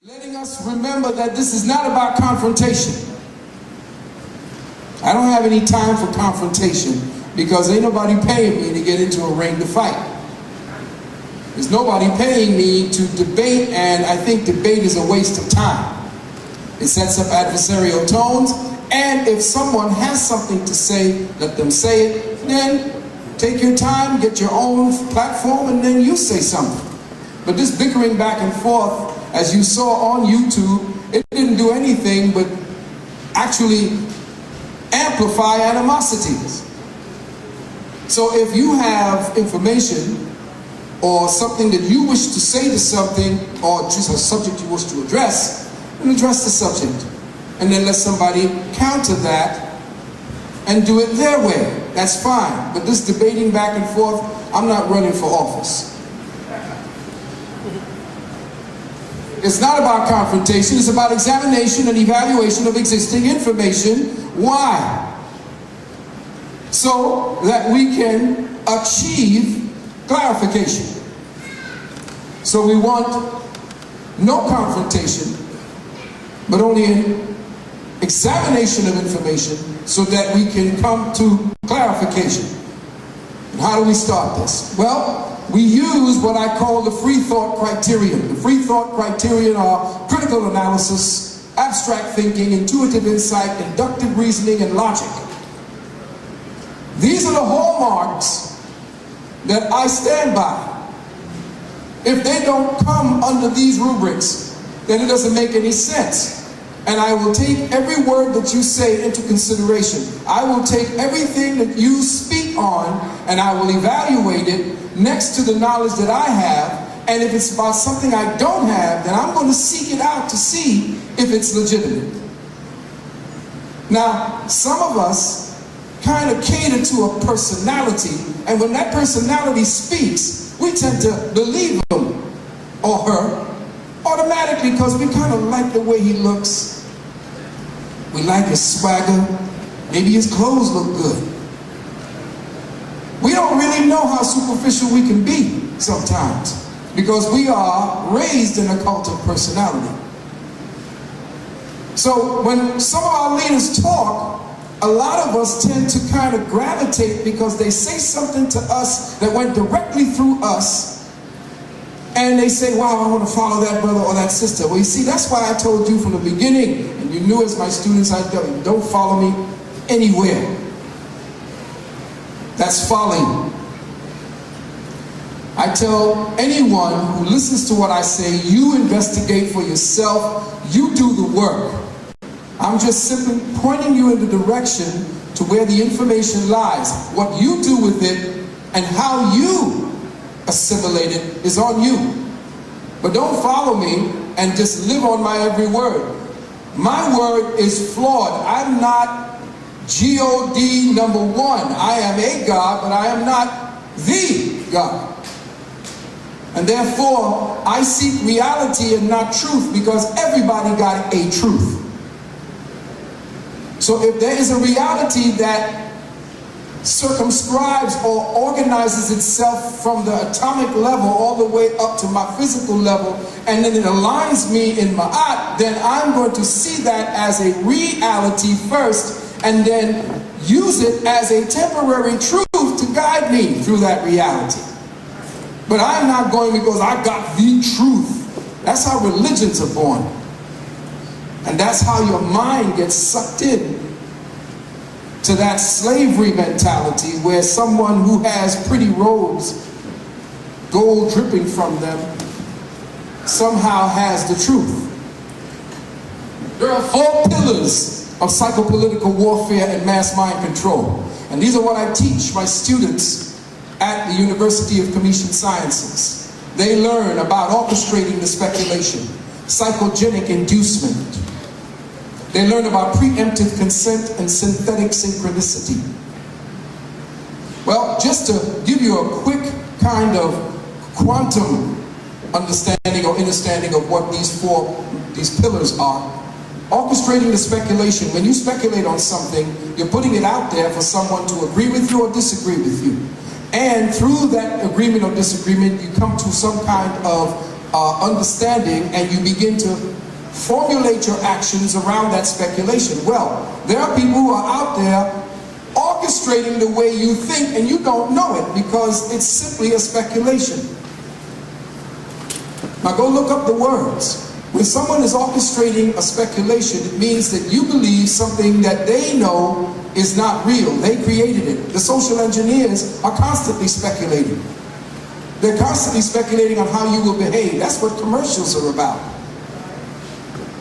letting us remember that this is not about confrontation. I don't have any time for confrontation because ain't nobody paying me to get into a ring to fight. There's nobody paying me to debate, and I think debate is a waste of time. It sets up adversarial tones, and if someone has something to say, let them say it. Then take your time, get your own platform, and then you say something. But this bickering back and forth, as you saw on YouTube, it didn't do anything but actually amplify animosities. So if you have information or something that you wish to say to something, or just a subject you wish to address, then address the subject. And then let somebody counter that and do it their way. That's fine. But this debating back and forth, I'm not running for office. It's not about confrontation, it's about examination and evaluation of existing information. Why? So that we can achieve clarification. So we want no confrontation, but only an examination of information so that we can come to clarification. And how do we start this? Well, we use what I call the free thought criterion. The free thought criterion are critical analysis, abstract thinking, intuitive insight, inductive reasoning, and logic. These are the hallmarks that I stand by. If they don't come under these rubrics, then it doesn't make any sense. And I will take every word that you say into consideration. I will take everything that you speak on and I will evaluate it next to the knowledge that I have. And if it's about something I don't have, then I'm going to seek it out to see if it's legitimate. Now, some of us kind of cater to a personality, and when that personality speaks, we tend to believe him or her automatically because we kind of like the way he looks. We like his swagger. Maybe his clothes look good. We don't really know how superficial we can be sometimes because we are raised in a cult of personality. So when some of our leaders talk, a lot of us tend to kind of gravitate because they say something to us that went directly through us. And they say, wow, I want to follow that brother or that sister. Well, you see, that's why I told you from the beginning, and you knew as my students, I tell you, don't follow me anywhere. That's folly. I tell anyone who listens to what I say, you investigate for yourself, you do the work. I'm just simply pointing you in the direction to where the information lies. What you do with it and how you assimilate it is on you. But don't follow me and just live on my every word. My word is flawed. I'm not God number one. I am a God, but I am not the God. And therefore, I seek reality and not truth because everybody got a truth. So if there is a reality that circumscribes or organizes itself from the atomic level all the way up to my physical level, and then it aligns me in Ma'at, then I'm going to see that as a reality first, and then use it as a temporary truth to guide me through that reality. But I'm not going because I got the truth. That's how religions are born. And that's how your mind gets sucked in to that slavery mentality where someone who has pretty robes, gold dripping from them, somehow has the truth. There are 4 pillars of psychopolitical warfare and mass mind control. And these are what I teach my students at the University of Commission Sciences. They learn about orchestrating the speculation, psychogenic inducement. They learn about preemptive consent and synthetic synchronicity. Well, just to give you a quick kind of quantum understanding or understanding of what these pillars are. Orchestrating the speculation. When you speculate on something, you're putting it out there for someone to agree with you or disagree with you. And through that agreement or disagreement, you come to some kind of understanding, and you begin to formulate your actions around that speculation. Well, there are people who are out there orchestrating the way you think, and you don't know it because it's simply a speculation. Now go look up the words. When someone is orchestrating a speculation, it means that you believe something that they know is not real. They created it. The social engineers are constantly speculating. They're constantly speculating on how you will behave. That's what commercials are about.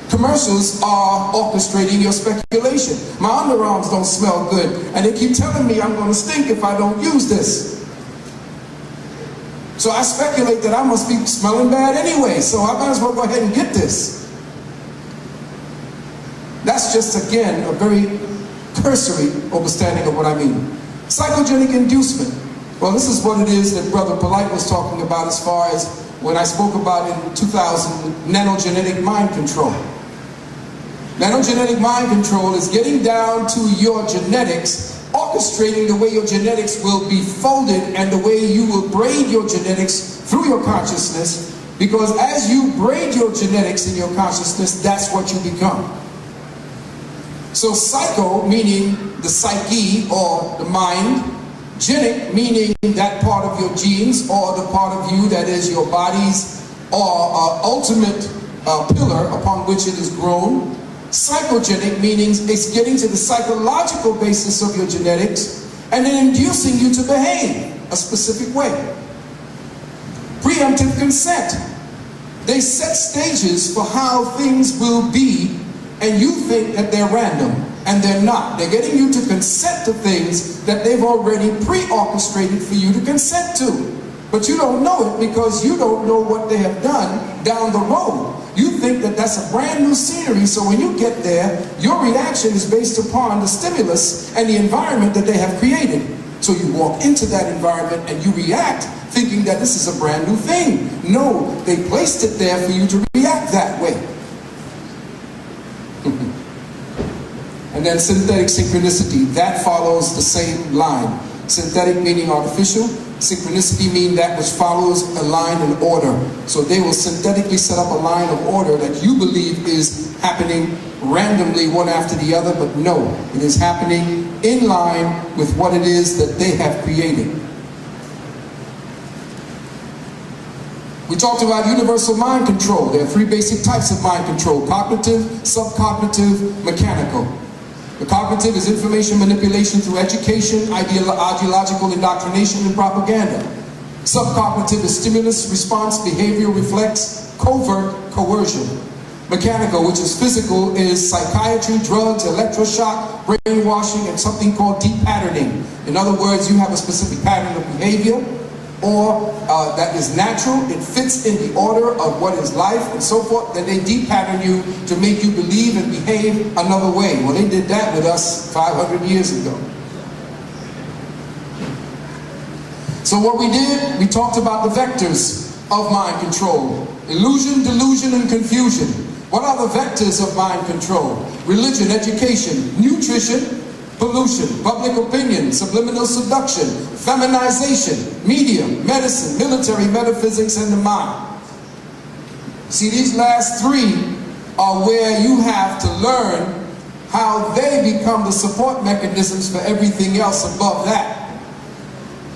Commercials are orchestrating your speculation. My underarms don't smell good, and they keep telling me I'm going to stink if I don't use this. So I speculate that I must be smelling bad anyway, so I might as well go ahead and get this. That's just, again, a very cursory understanding of what I mean. Psychogenic inducement. Well, this is what it is that Brother Polite was talking about as far as when I spoke about in 2000, nanogenetic mind control. Nanogenetic mind control is getting down to your genetics, orchestrating the way your genetics will be folded and the way you will braid your genetics through your consciousness, because as you braid your genetics in your consciousness, that's what you become. So psycho, meaning the psyche or the mind, genic, meaning that part of your genes or the part of you that is your body's or ultimate pillar upon which it is grown. Psychogenic meaning it's getting to the psychological basis of your genetics and then inducing you to behave a specific way. Preemptive consent. They set stages for how things will be, and you think that they're random, and they're not. They're getting you to consent to things that they've already pre-orchestrated for you to consent to. But you don't know it because you don't know what they have done down the road. You think that that's a brand new scenery, so when you get there, your reaction is based upon the stimulus and the environment that they have created. So you walk into that environment and you react thinking that this is a brand new thing. No, they placed it there for you to react that way. And then synthetic synchronicity, that follows the same line. Synthetic meaning artificial, synchronicity means that which follows a line in order. So they will synthetically set up a line of order that you believe is happening randomly one after the other, but no, it is happening in line with what it is that they have created. We talked about universal mind control. There are three basic types of mind control: cognitive, subcognitive, mechanical. The cognitive is information manipulation through education, ideological indoctrination, and propaganda. Subcognitive is stimulus, response, behavioral reflex, covert coercion. Mechanical, which is physical, is psychiatry, drugs, electroshock, brainwashing, and something called de-patterning. In other words, you have a specific pattern of behavior, or that is natural, it fits in the order of what is life and so forth, then they de-pattern you to make you believe and behave another way. Well, they did that with us 500 years ago. So what we did, we talked about the vectors of mind control: illusion, delusion, and confusion. What are the vectors of mind control? Religion, education, nutrition, pollution, public opinion, subliminal seduction, feminization, media, medicine, military, metaphysics, and the mind. See, these last three are where you have to learn how they become the support mechanisms for everything else above that.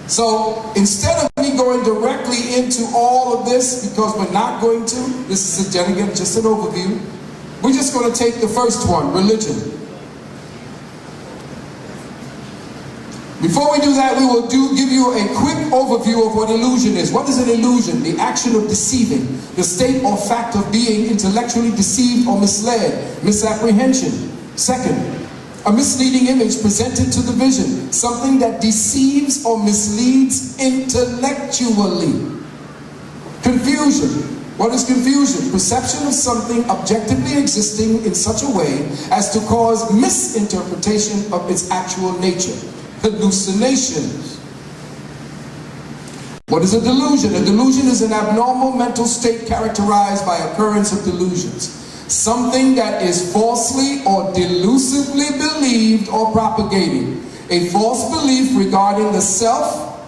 So instead of me going directly into all of this, because we're not going to, this is again just an overview, we're just going to take the first one, religion. Before we do that, we will give you a quick overview of what illusion is. What is an illusion? The action of deceiving, the state or fact of being intellectually deceived or misled, misapprehension. Second, a misleading image presented to the vision, something that deceives or misleads intellectually. Confusion. What is confusion? Perception of something objectively existing in such a way as to cause misinterpretation of its actual nature. Hallucinations. What is a delusion? A delusion is an abnormal mental state characterized by occurrence of delusions. Something that is falsely or delusively believed or propagated. A false belief regarding the self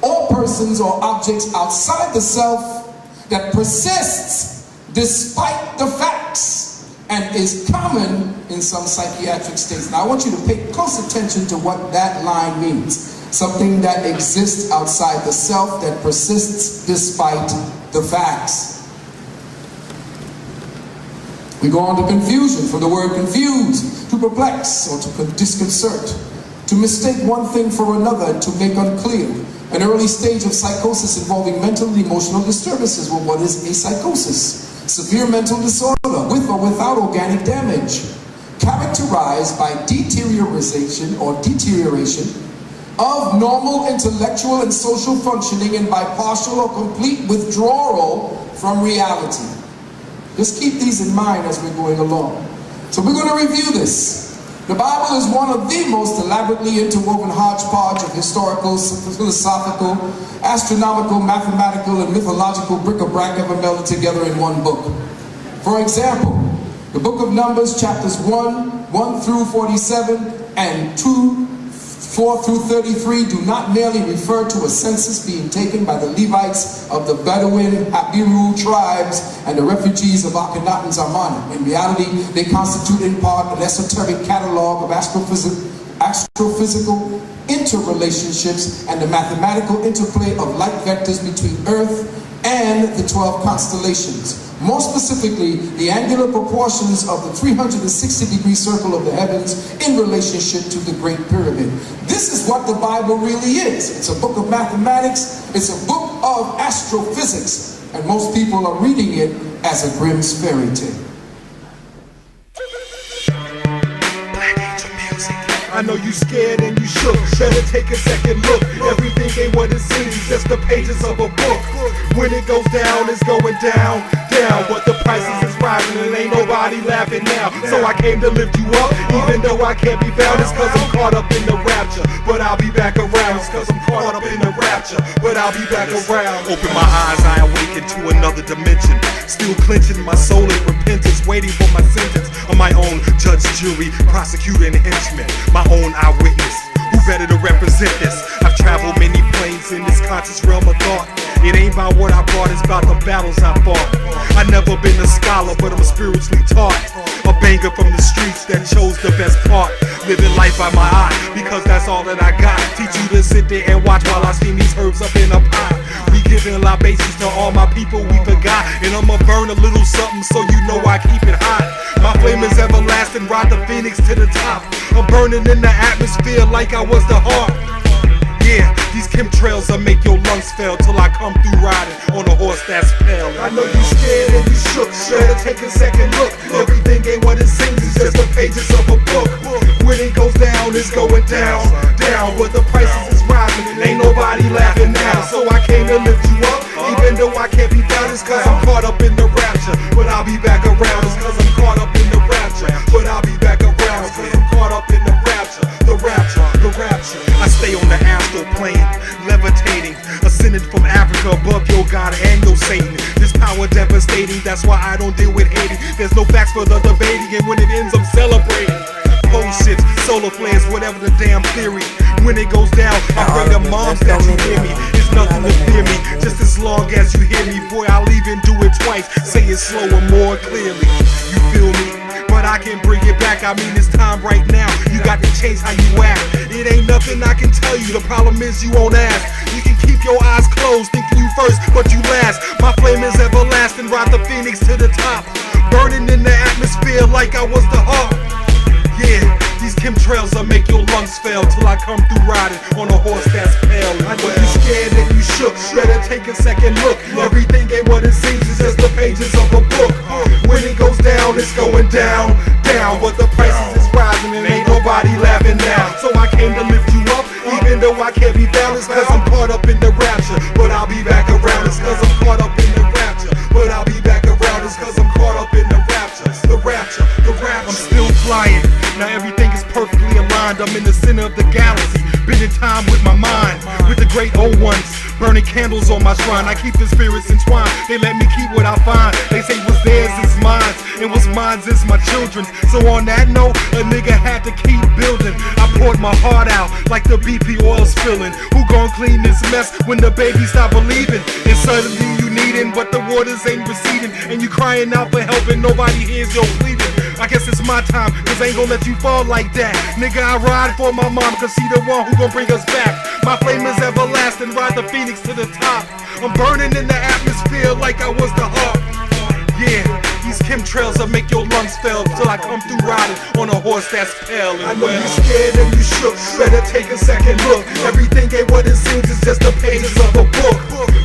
or persons or objects outside the self that persists despite the facts and is common in some psychiatric states. Now I want you to pay close attention to what that line means. Something that exists outside the self that persists despite the facts. We go on to confusion, from the word confuse, to perplex or to disconcert, to mistake one thing for another and to make unclear. An early stage of psychosis involving mental and emotional disturbances. Well, what is a psychosis? Severe mental disorder with or without organic damage, characterized by deterioration of normal intellectual and social functioning and by partial or complete withdrawal from reality. Just keep these in mind as we're going along. So we're going to review this. The Bible is one of the most elaborately interwoven hodgepodge of historical, philosophical, astronomical, mathematical, and mythological bric-a-brac ever melded together in one book. For example, the book of Numbers, chapters 1 through 47, and 4 through 33 do not merely refer to a census being taken by the Levites of the Bedouin, Abiru tribes and the refugees of Akhenaten and Zarman. In reality, they constitute in part an esoteric catalog of astrophysical interrelationships and the mathematical interplay of light vectors between Earth and the 12 constellations. More specifically, the angular proportions of the 360-degree circle of the heavens in relationship to the Great Pyramid. This is what the Bible really is. It's a book of mathematics, it's a book of astrophysics, and most people are reading it as a Grimm's fairy tale. I know you scared and you shook, better take a second look. Everything ain't what it seems, just the pages of a book. When it goes down, it's going down, down. But the prices is rising and ain't nobody laughing now. So I came to lift you up, even though I can't be found. It's cause I'm caught up in the rapture, but I'll be back around. It's cause I'm caught up in the rapture, but I'll be back around. Open my eyes, I awaken to another dimension. Still clenching my soul in repentance, waiting for my sentence. On my own judge, jury, prosecutor, and henchman. My own eyewitness, who better to represent this? I've traveled many planes in this conscious realm of thought. It ain't about what I brought, it's about the battles I fought. I've never been a scholar, but I'm spiritually taught. A banger from the streets that chose the best part. Living life by my eye, because that's all that I got. Teach you to sit there and watch while I steam these herbs up in a pot. We giving libations to all my people we forgot. And I'ma burn a little something so you know I keep it hot. My flame is everlasting, ride the phoenix to the top. I'm burning in the atmosphere like I was the heart. Yeah, these chemtrails will make your lungs fail till I come through riding on a horse that's pale. I know you scared and you shook, better take a second look. Everything ain't what it seems, it's just the pages of a book. When it goes down, it's going down, down. But the prices is rising and ain't nobody laughing now. So I came to lift you up, even though I can't be found. It's cause I'm caught up in the rapture, but I'll be back around. It's cause I'm caught up in the rapture, but I'll be back around. It's cause I'm caught up in the rapture, the rapture, the rapture. I stay on the astral plane, levitating, ascended from Africa above your God and your Satan. This power devastating, that's why I don't deal with hating. There's no facts for the debating, and when it ends I'm celebrating. Bullshit, solar flares, whatever the damn theory. When it goes down, I pray the moms that you hear me. It's nothing to fear me, just as long as you hear me. Boy, I'll even do it twice, say it slower, more clearly. You feel me? But I can bring it back, I mean it's time right now. You got to change how you act. It ain't nothing I can tell you, the problem is you won't ask. You can keep your eyes closed, thinking you first, but you last. My flame is everlasting, ride the phoenix to the top. Burning in the atmosphere like I was the heart. Yeah, these chemtrails will make your lungs fail till I come through riding on a horse that's pale. I know you scared and you shook, better take a second look. Everything ain't what it seems, it's just the pages of a book. When it goes down, it's going down, down. But the prices is rising and ain't nobody laughing now. So I came to lift you up, even though I can't be found. It's cause I'm caught up in the rapture, but I'll be back around. It's cause I'm caught up in the rapture, but I'll be back around. It's cause I'm caught up in the rapture, the rapture, the rapture. I'm still flying. Now everything is perfectly aligned. I'm in the center of the galaxy, been in time with my mind, with the great old ones, burning candles on my shrine. I keep the spirits entwined, they let me keep what I find. They say what's theirs is mine, and what's mine's is my children's. So on that note, a nigga had to keep building. I poured my heart out like the BP oil spilling. Who gon' clean this mess when the baby stop believing? And suddenly you need bleeding, but the waters ain't receding. And you crying out for help and nobody hears your pleading. I guess it's my time, cause I ain't gon' let you fall like that. Nigga, I ride for my mom, cause she the one who gon' bring us back. My flame is everlasting, ride the phoenix to the top. I'm burning in the atmosphere like I was the heart. Yeah, these chemtrails will make your lungs fail till I come through riding on a horse that's pale and I know well. you scared and you shook, better take a second look. Everything ain't what it seems, it's just the pages of a book.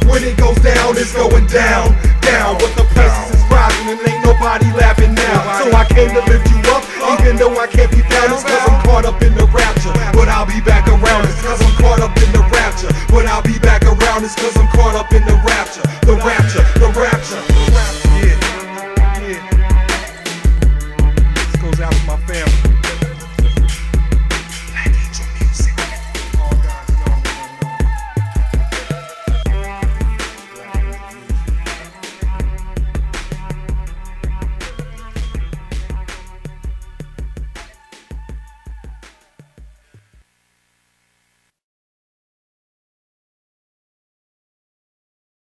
When it goes down, it's going down, down. But the prices is rising and ain't nobody laughing now. So I came to lift you up, even though I can't be found. It's cause I'm caught up in the rapture, but I'll be back around. It's cause I'm caught up in the rapture, but I'll be back around. It's cause I'm caught up in the rapture, the rapture.